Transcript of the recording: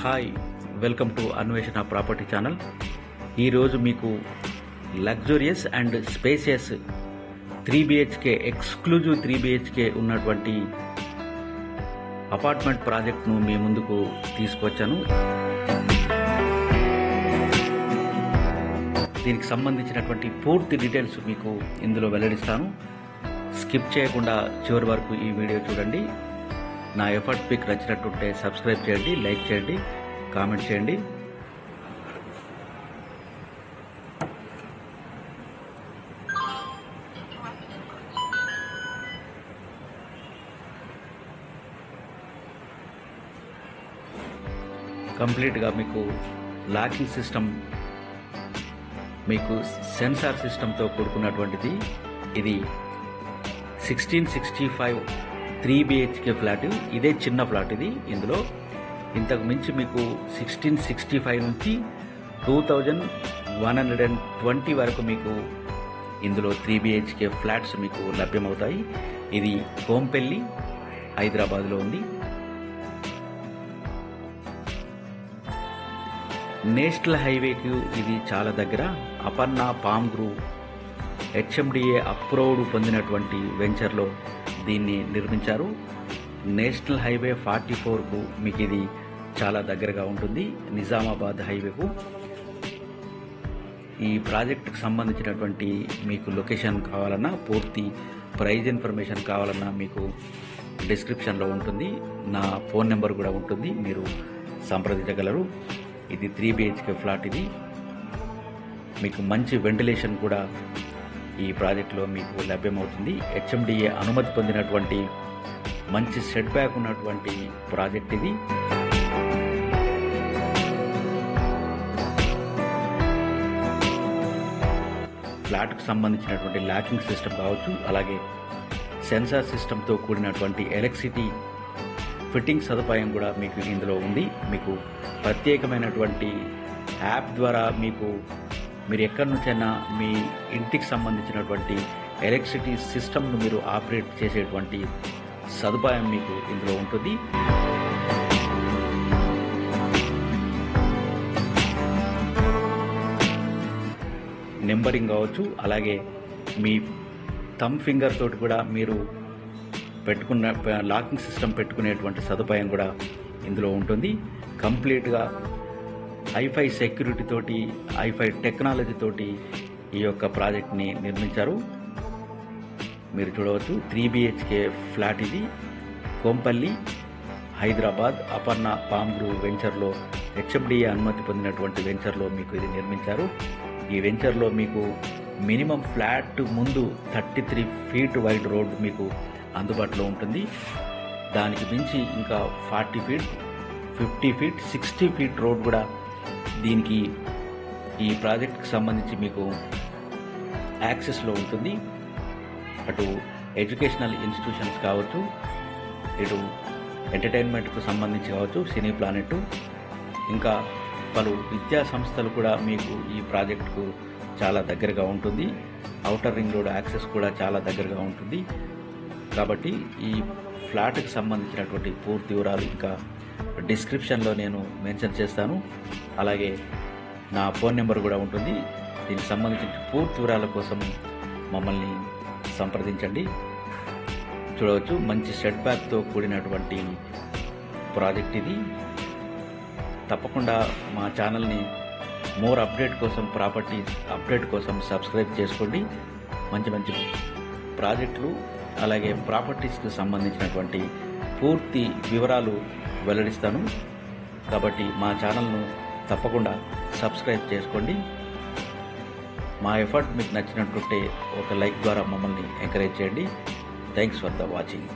Hi, welcome to అన్వేషణ property channel. ఈరోజు మీకు luxurious and spacious 3BHK exclusive 3BHK ఉన్నటువంటి అపార్ట్మెంట్ ప్రాజెక్ట్ను మీ ముందుకు తీసుకొచ్చాను. దీనికి సంబంధించినటువంటి పూర్తి డీటెయిల్స్ మీకు ఇందులో వెల్లడిస్తాను. స్కిప్ చేయకుండా చివరి వరకు ఈ వీడియో చూడండి. నా ఎఫర్ట్ మీకు నచ్చినట్టుంటే సబ్స్క్రైబ్ చేయండి, లైక్ చేయండి, కామెంట్ చేయండి. కంప్లీట్గా మీకు లాకింగ్ సిస్టమ్, మీకు సెన్సార్ సిస్టంతో కూడుకున్నటువంటిది. ఇది 1665 3BHK ఫ్లాట్. ఇదే చిన్న ఫ్లాట్. ఇది ఇందులో ఇంతకు మించి మీకు 1665 నుంచి 2120 వరకు మీకు ఇందులో 3BHK ఫ్లాట్స్ మీకు లభ్యమవుతాయి. ఇది కోంపెల్లి, హైదరాబాద్లో ఉంది. నేషనల్ హైవేకి ఇది చాలా దగ్గర. Aparna palm groove HMDA approved పొందినటువంటి వెంచర్లో దీన్ని నిర్మించారు. నేషనల్ హైవే 44కు మీకు ఇది చాలా దగ్గరగా ఉంటుంది, నిజామాబాద్ హైవేకు. ఈ ప్రాజెక్టుకు సంబంధించినటువంటి మీకు లొకేషన్ కావాలన్నా, పూర్తి ప్రైజ్ ఇన్ఫర్మేషన్ కావాలన్నా మీకు డిస్క్రిప్షన్లో ఉంటుంది. నా ఫోన్ నెంబర్ కూడా ఉంటుంది, మీరు సంప్రదించగలరు. ఇది 3BHK ఫ్లాట్. ఇది మీకు మంచి వెంటిలేషన్ కూడా ఈ ప్రాజెక్టులో మీకు లభ్యమవుతుంది. HMDA అనుమతి పొందినటువంటి మంచి సెట్ బ్యాక్ ఉన్నటువంటి ప్రాజెక్ట్ ఇది. ఫ్లాట్కు సంబంధించినటువంటి లాకింగ్ సిస్టమ్ కావచ్చు, అలాగే సెన్సార్ సిస్టంతో కూడినటువంటి ఎలక్ట్రిసిటీ ఫిట్టింగ్ సదుపాయం కూడా మీకు ఇందులో ఉంది. మీకు ప్రత్యేకమైనటువంటి యాప్ ద్వారా మీరు ఎక్కడి నుంచైనా మీ ఇంటికి సంబంధించినటువంటి ఎలక్ట్రిసిటీ సిస్టమ్ను మీరు ఆపరేట్ చేసేటువంటి సదుపాయం మీకు ఇందులో ఉంటుంది. నెంబరింగ్ కావచ్చు, అలాగే మీ థంబ్ ఫింగర్ తోటి కూడా మీరు పెట్టుకున్న లాకింగ్ సిస్టమ్ పెట్టుకునేటువంటి సదుపాయం కూడా ఇందులో ఉంటుంది. కంప్లీట్గా హైఫై సెక్యూరిటీ తోటి, హైఫై టెక్నాలజీ తోటి ఈ యొక్క ప్రాజెక్ట్ని నిర్మించారు. మీరు చూడవచ్చు, 3BHK ఫ్లాట్. ఇది కోంపల్లి, హైదరాబాద్, అపర్ణ పామ్ గ్రూవ్ వెంచర్లో, HMDA అనుమతి పొందినటువంటి వెంచర్లో మీకు ఇది నిర్మించారు. ఈ వెంచర్లో మీకు మినిమం ఫ్లాట్ ముందు 33 ఫీట్ వైడ్ రోడ్ మీకు అందుబాటులో ఉంటుంది. దానికి మించి ఇంకా 40 ఫీట్, 50 ఫీట్, 60 ఫీట్ రోడ్ కూడా దీనికి ఈ ప్రాజెక్ట్కి సంబంధించి మీకు యాక్సెస్లో ఉంటుంది. అటు ఎడ్యుకేషనల్ ఇన్స్టిట్యూషన్స్ కావచ్చు, ఇటు ఎంటర్టైన్మెంట్కు సంబంధించి కావచ్చు, సినీ ప్లానెట్, ఇంకా పలు విద్యా సంస్థలు కూడా మీకు ఈ ప్రాజెక్టుకు చాలా దగ్గరగా ఉంటుంది. ఔటర్ రింగ్ రోడ్ యాక్సెస్ కూడా చాలా దగ్గరగా ఉంటుంది. కాబట్టి ఈ ఫ్లాట్కి సంబంధించినటువంటి పూర్తి వివరాలు ఇంకా డిస్క్రిప్షన్లో నేను మెన్షన్ చేస్తాను. అలాగే నా ఫోన్ నెంబర్ కూడా ఉంటుంది. దీనికి సంబంధించిన పూర్తి వివరాల కోసం మమ్మల్ని సంప్రదించండి. చూడవచ్చు, మంచి సెట్ బ్యాక్తో కూడినటువంటి ప్రాజెక్ట్ ఇది. తప్పకుండా మా ఛానల్ని మోర్ అప్డేట్ కోసం, ప్రాపర్టీ అప్డేట్ కోసం సబ్స్క్రైబ్ చేసుకోండి. మంచి మంచి ప్రాజెక్టులు, అలాగే ప్రాపర్టీస్కి సంబంధించినటువంటి పూర్తి వివరాలు వెల్లడిస్తాను. కాబట్టి మా ఛానల్ను తప్పకుండా సబ్స్క్రైబ్ చేసుకోండి. మా ఎఫర్ట్ మీకు నచ్చినట్టుంటే ఒక లైక్ ద్వారా మమ్మల్ని ఎంకరేజ్ చేయండి. Thanks for the watching.